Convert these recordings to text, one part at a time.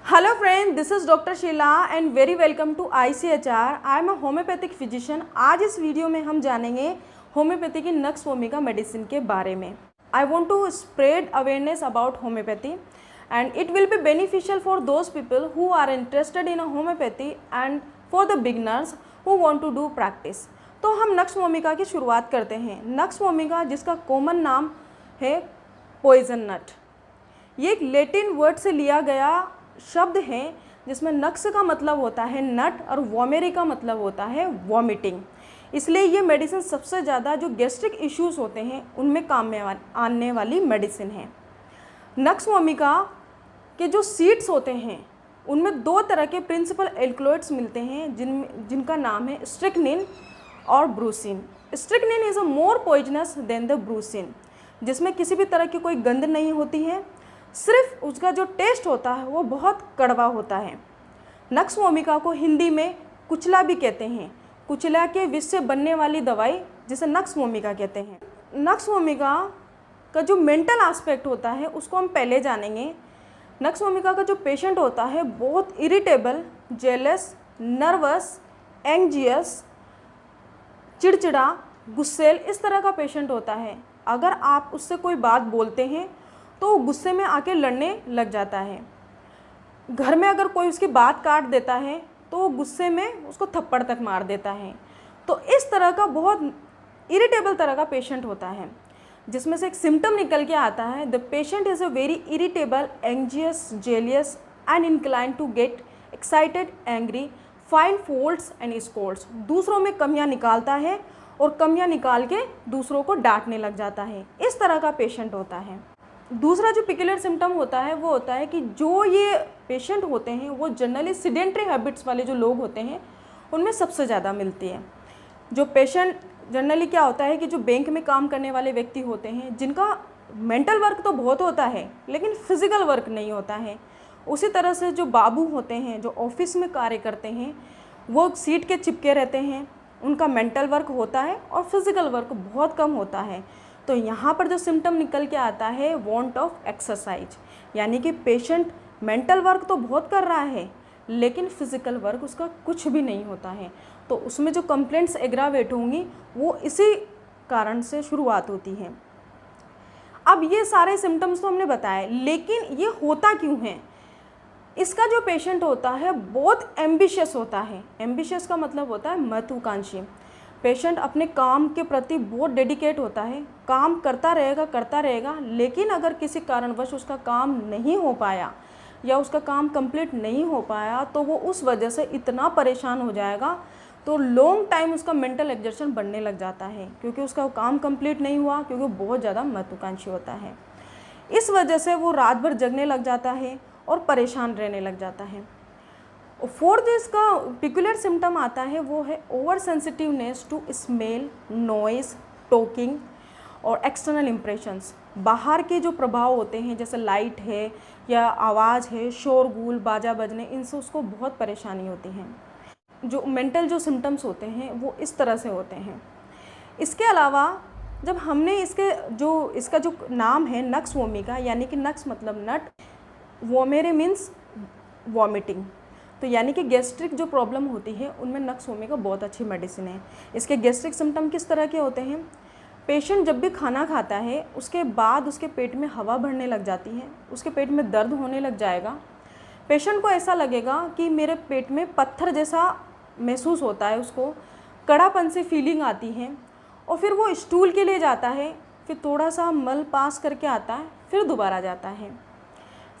Hello friend, this is Dr. Sheila and very welcome to ICHR. I am a homeopathic physician. आज इस video में हम जानेंगे homeopathy की नक्स वोमिका मेडिसिन के बारे में. I want to spread awareness about homeopathy and it will be beneficial for those people who are interested in a homeopathy and for the beginners who want to do practice. तो हम nux vomica की शुरुआत करते हैं. Nux vomica जिसका common नाम है poison नट, ये एक लैटिन वर्ड से लिया गया शब्द है जिसमें नक्स का मतलब होता है नट और वोमेरी का मतलब होता है वॉमिटिंग. इसलिए ये मेडिसिन सबसे ज़्यादा जो गैस्ट्रिक इश्यूज़ होते हैं उनमें काम में आने वाली मेडिसिन है. नक्स वोमिका के जो सीड्स होते हैं उनमें दो तरह के प्रिंसिपल एल्कलॉइड्स मिलते हैं जिनका नाम है स्ट्रिक्निन और brucine. Strychnine is a more poisonous than the brucine, जिसमें किसी भी तरह की कोई गंध नहीं होती है, सिर्फ उसका जो टेस्ट होता है वो बहुत कड़वा होता है. नक्स वोमिका को हिंदी में कुचला भी कहते हैं. कुचला के विष से बनने वाली दवाई जिसे नक्स वोमिका कहते हैं. नक्स वोमिका का जो मेंटल एस्पेक्ट होता है उसको हम पहले जानेंगे. नक्स वोमिका का जो पेशेंट होता है बहुत इरिटेबल, जेलस, नर्वस, एंग्जियस, चिड़चिड़ा, गुस्सेल, इस तरह का पेशेंट होता है. अगर आप उससे कोई बात बोलते हैं तो वो गुस्से में आके लड़ने लग जाता है. घर में अगर कोई उसकी बात काट देता है तो वो गुस्से में उसको थप्पड़ तक मार देता है. तो इस तरह का बहुत इरिटेबल तरह का पेशेंट होता है, जिसमें से एक सिम्टम निकल के आता है the patient is a very irritable, anxious, jealous and incline to get excited, angry, find faults and scolds. दूसरों में कमियां निकालता है और कमियां निकाल के दूसरों को डांटने लग जाता है. इस तरह का पेशेंट होता है. दूसरा जो पिकुलर सिम्टम होता है वो होता है कि जो ये पेशेंट होते हैं वो जनरली सीडेंट्री हैबिट्स वाले जो लोग होते हैं उनमें सबसे ज़्यादा मिलती है. जो पेशेंट जनरली क्या होता है कि जो बैंक में काम करने वाले व्यक्ति होते हैं जिनका मेंटल वर्क तो बहुत होता है लेकिन फिज़िकल वर्क नहीं होता है. उसी तरह से जो बाबू होते हैं जो ऑफिस में कार्य करते हैं वो सीट के चिपके रहते हैं, उनका मेंटल वर्क होता है और फिज़िकल वर्क बहुत कम होता है. तो यहाँ पर जो सिम्टम निकल के आता है वांट ऑफ एक्सरसाइज, यानी कि पेशेंट मेंटल वर्क तो बहुत कर रहा है लेकिन फिज़िकल वर्क उसका कुछ भी नहीं होता है. तो उसमें जो कंप्लेंट्स एग्रावेट होंगी वो इसी कारण से शुरुआत होती है. अब ये सारे सिम्टम्स तो हमने बताए, लेकिन ये होता क्यों है? इसका जो पेशेंट होता है बहुत एम्बिशियस होता है. एम्बिशियस का मतलब होता है महत्वाकांक्षी. पेशेंट अपने काम के प्रति बहुत डेडिकेट होता है, काम करता रहेगा, लेकिन अगर किसी कारणवश उसका काम नहीं हो पाया या उसका काम कंप्लीट नहीं हो पाया तो वो उस वजह से इतना परेशान हो जाएगा तो लॉन्ग टाइम उसका मेंटल एग्जर्शन बढ़ने लग जाता है, क्योंकि उसका काम कंप्लीट नहीं हुआ, क्योंकि वो बहुत ज़्यादा महत्वाकांक्षी होता है. इस वजह से वो रात भर जगने लग जाता है और परेशान रहने लग जाता है. फोर्थ जो इसका पिकुलर सिम्टम आता है वो है over sensitiveness to smell, noise, talking और एक्सटर्नल इम्प्रेशंस. बाहर के जो प्रभाव होते हैं जैसे लाइट है या आवाज़ है, शोरगुल, बाजा बजने, इनसे उसको बहुत परेशानी होती है. जो मेंटल जो सिम्टम्स होते हैं वो इस तरह से होते हैं. इसके अलावा जब हमने इसका जो नाम है नक्स वोमिका, यानी कि नक्स मतलब नट, वोमेरे मीन्स वॉमिटिंग, तो यानी कि गैस्ट्रिक जो प्रॉब्लम होती है उनमें नक्स वोमिका बहुत अच्छी मेडिसिन है. इसके गैस्ट्रिक सिम्टम किस तरह के होते हैं? पेशेंट जब भी खाना खाता है उसके बाद उसके पेट में हवा भरने लग जाती है, उसके पेट में दर्द होने लग जाएगा. पेशेंट को ऐसा लगेगा कि मेरे पेट में पत्थर जैसा महसूस होता है, उसको कड़ापन से फीलिंग आती है और फिर वो स्टूल के लिए जाता है, फिर थोड़ा सा मल पास करके आता है, फिर दोबारा जाता है,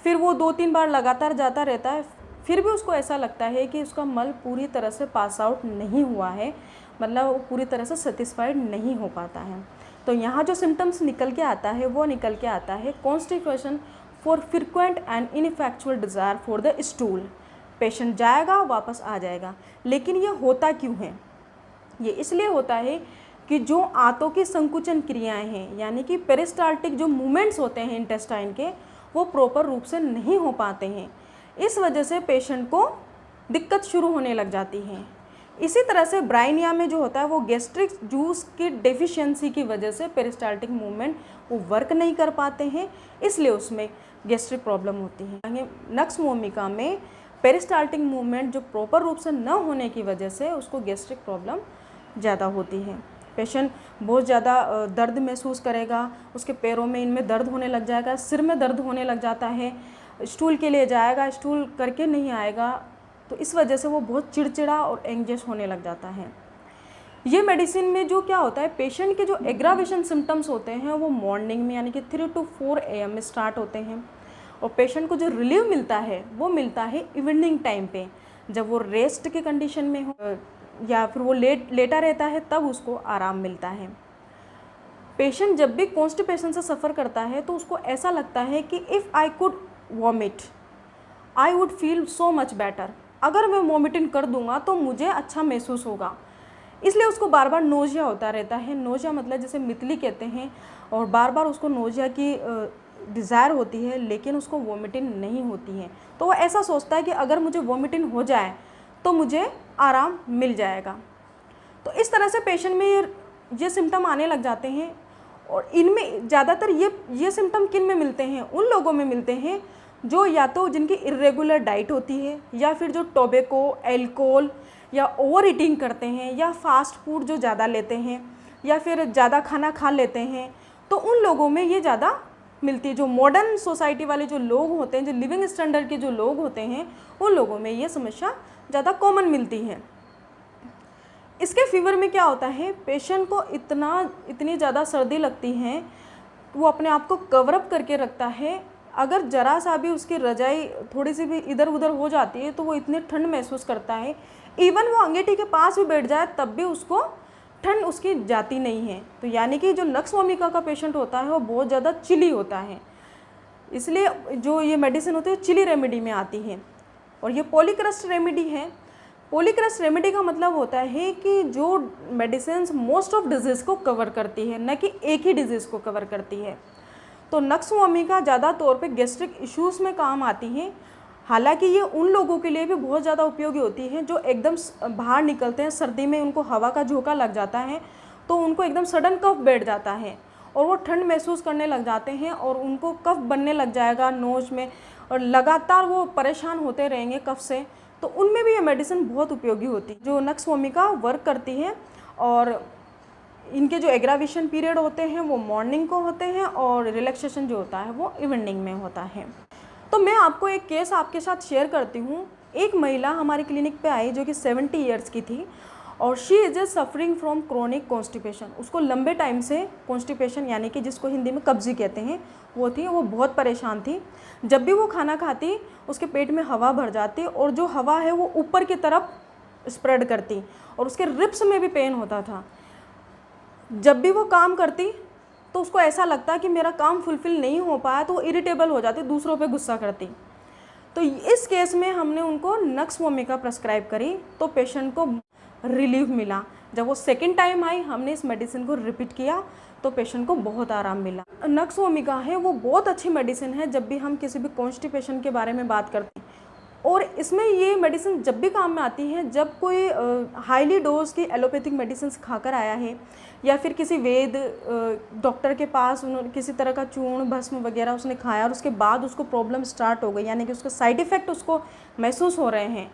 फिर वो 2-3 बार लगातार जाता रहता है. फिर भी उसको ऐसा लगता है कि उसका मल पूरी तरह से पास आउट नहीं हुआ है, मतलब वो पूरी तरह से सेटिस्फाइड नहीं हो पाता है. तो यहाँ जो सिम्टम्स निकल के आता है वो निकल के आता है constipation for frequent and ineffectual desire for the stool. Patient जाएगा वापस आ जाएगा. लेकिन ये होता क्यों है? ये इसलिए होता है कि जो आंतों की संकुचन क्रियाएँ हैं, यानी कि पेरिस्टाल्टिक जो मूवमेंट्स होते हैं इंटेस्टाइन के, वो प्रॉपर रूप से नहीं हो पाते हैं. इस वजह से पेशेंट को दिक्कत शुरू होने लग जाती है. इसी तरह से ब्राइनिया में जो होता है वो गैस्ट्रिक जूस की डेफिशिएंसी की वजह से पेरिस्टाल्टिक मूवमेंट वो वर्क नहीं कर पाते हैं, इसलिए उसमें गैस्ट्रिक प्रॉब्लम होती है। नक्स वोमिका में पेरिस्टाल्टिक मूवमेंट जो प्रॉपर रूप से न होने की वजह से उसको गैस्ट्रिक प्रॉब्लम ज़्यादा होती है। पेशेंट बहुत ज़्यादा दर्द महसूस करेगा, उसके पैरों में इनमें दर्द होने लग जाएगा, सिर में दर्द होने लग जाता है, स्टूल के लिए जाएगा, स्टूल करके नहीं आएगा, तो इस वजह से वो बहुत चिड़चिड़ा और एंग्जियस होने लग जाता है। ये मेडिसिन में जो क्या होता है, पेशेंट के जो एग्रावेशन सिम्टम्स होते हैं वो मॉर्निंग में यानी कि 3 to 4 AM में स्टार्ट होते हैं, और पेशेंट को जो रिलीव मिलता है वो मिलता है इवनिंग टाइम पे, जब वो रेस्ट के कंडीशन में हो या फिर वो लेटा रहता है तब उसको आराम मिलता है। पेशेंट जब भी कॉन्स्टिपेशन से सफ़र करता है तो उसको ऐसा लगता है कि if I could vomit I would feel so much better, अगर मैं वॉमिटिंग कर दूंगा तो मुझे अच्छा महसूस होगा, इसलिए उसको बार बार नोजिया होता रहता है। नोजिया मतलब जिसे मितली कहते हैं, और बार बार उसको नोजिया की डिज़ायर होती है लेकिन उसको वॉमिटिंग नहीं होती है। तो वो ऐसा सोचता है कि अगर मुझे वॉमिटिंग हो जाए तो मुझे आराम मिल जाएगा। तो इस तरह से पेशेंट में ये सिम्टम आने लग जाते हैं, और इनमें ज़्यादातर ये सिम्टम किन में मिलते हैं, उन लोगों में मिलते हैं जो या तो जिनकी इर्रेगुलर डाइट होती है, या फिर जो टोबैको, अल्कोहल या ओवर ईटिंग करते हैं, या फास्ट फूड जो ज़्यादा लेते हैं, या फिर ज़्यादा खाना खा लेते हैं, तो उन लोगों में ये ज़्यादा मिलती है। जो मॉडर्न सोसाइटी वाले जो लोग होते हैं, जो लिविंग स्टैंडर्ड के जो लोग होते हैं, उन लोगों में ये समस्या ज़्यादा कॉमन मिलती है। इसके फीवर में क्या होता है, पेशेंट को इतनी ज़्यादा सर्दी लगती है, वो अपने आप को कवर अप करके रखता है। अगर ज़रा सा भी उसकी रजाई थोड़ी सी भी इधर उधर हो जाती है तो वो इतनी ठंड महसूस करता है, इवन वो अंगीठी के पास भी बैठ जाए तब भी उसको ठंड उसकी जाती नहीं है। तो यानी कि जो नक्स वोमिका का पेशेंट होता है वो बहुत ज़्यादा चिली होता है, इसलिए जो ये मेडिसिन होती है चिली रेमेडी में आती है। और ये पॉलीक्रस्ट रेमेडी है। पॉलीक्रस्ट रेमेडी का मतलब होता है कि जो मेडिसिन मोस्ट ऑफ डिजीज़ को कवर करती है, न कि एक ही डिजीज़ को कवर करती है। तो नक्स वोमिका ज़्यादा तौर पे गैस्ट्रिक इश्यूज़ में काम आती हैं। हालांकि ये उन लोगों के लिए भी बहुत ज़्यादा उपयोगी होती है जो एकदम बाहर निकलते हैं, सर्दी में उनको हवा का झोंका लग जाता है तो उनको एकदम सडन कफ बैठ जाता है और वो ठंड महसूस करने लग जाते हैं और उनको कफ बनने लग जाएगा नोज में, और लगातार वो परेशान होते रहेंगे कफ से। तो उनमें भी ये मेडिसिन बहुत उपयोगी होती है। जो नक्स वोमिका वर्क करती है, और इनके जो एग्रावेशन पीरियड होते हैं वो मॉर्निंग को होते हैं, और रिलैक्सेशन जो होता है वो इवनिंग में होता है। तो मैं आपको एक केस आपके साथ शेयर करती हूँ। एक महिला हमारी क्लिनिक पे आई जो कि 70 ईयर्स की थी, और she is suffering from chronic constipation. उसको लंबे टाइम से कॉन्स्टिपेशन यानी कि जिसको हिंदी में कब्जी कहते हैं वो थी। वो बहुत परेशान थी। जब भी वो खाना खाती उसके पेट में हवा भर जाती, और जो हवा है वो ऊपर की तरफ स्प्रेड करती, और उसके रिब्स में भी पेन होता था। जब भी वो काम करती तो उसको ऐसा लगता कि मेरा काम फुलफ़िल नहीं हो पाया, तो वो इरिटेबल हो जाती, दूसरों पे गुस्सा करती। तो इस केस में हमने उनको नक्स वोमिका प्रेस्क्राइब करी, तो पेशेंट को रिलीफ मिला। जब वो सेकंड टाइम आई हमने इस मेडिसिन को रिपीट किया तो पेशेंट को बहुत आराम मिला। नक्स वोमिका है वो बहुत अच्छी मेडिसिन है जब भी हम किसी भी कॉन्स्टिपेशन के बारे में बात करते हैं, और इसमें ये मेडिसिन जब भी काम में आती है जब कोई हाईली डोज की एलोपैथिक मेडिसिन खाकर आया है, या फिर किसी वेद डॉक्टर के पास उन्होंने किसी तरह का चूर्ण भस्म वगैरह उसने खाया और उसके बाद उसको प्रॉब्लम स्टार्ट हो गई, यानी कि उसका साइड इफ़ेक्ट उसको महसूस हो रहे हैं,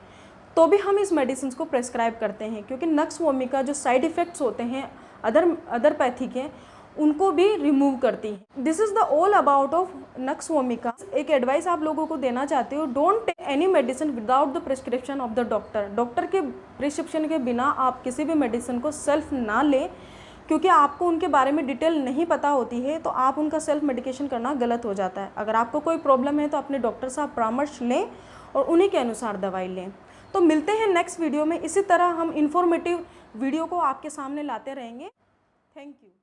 तो भी हम इस मेडिसिन को प्रेस्क्राइब करते हैं। क्योंकि नक्स वोमिका जो साइड इफ़ेक्ट्स होते हैं अदर पैथिक हैं उनको भी रिमूव करती है। This is the all about of nux vomica. एक एडवाइस आप लोगों को देना चाहती हूँ, don't take any medicine without the prescription of the doctor. Doctor के प्रिस्क्रिप्शन के बिना आप किसी भी मेडिसिन को सेल्फ ना लें, क्योंकि आपको उनके बारे में डिटेल नहीं पता होती है तो आप उनका सेल्फ मेडिकेशन करना गलत हो जाता है। अगर आपको कोई प्रॉब्लम है तो अपने डॉक्टर से आप परामर्श लें और उन्हीं के अनुसार दवाई लें। तो मिलते हैं नेक्स्ट वीडियो में। इसी तरह हम इंफॉर्मेटिव वीडियो को आपके सामने लाते रहेंगे। Thank you.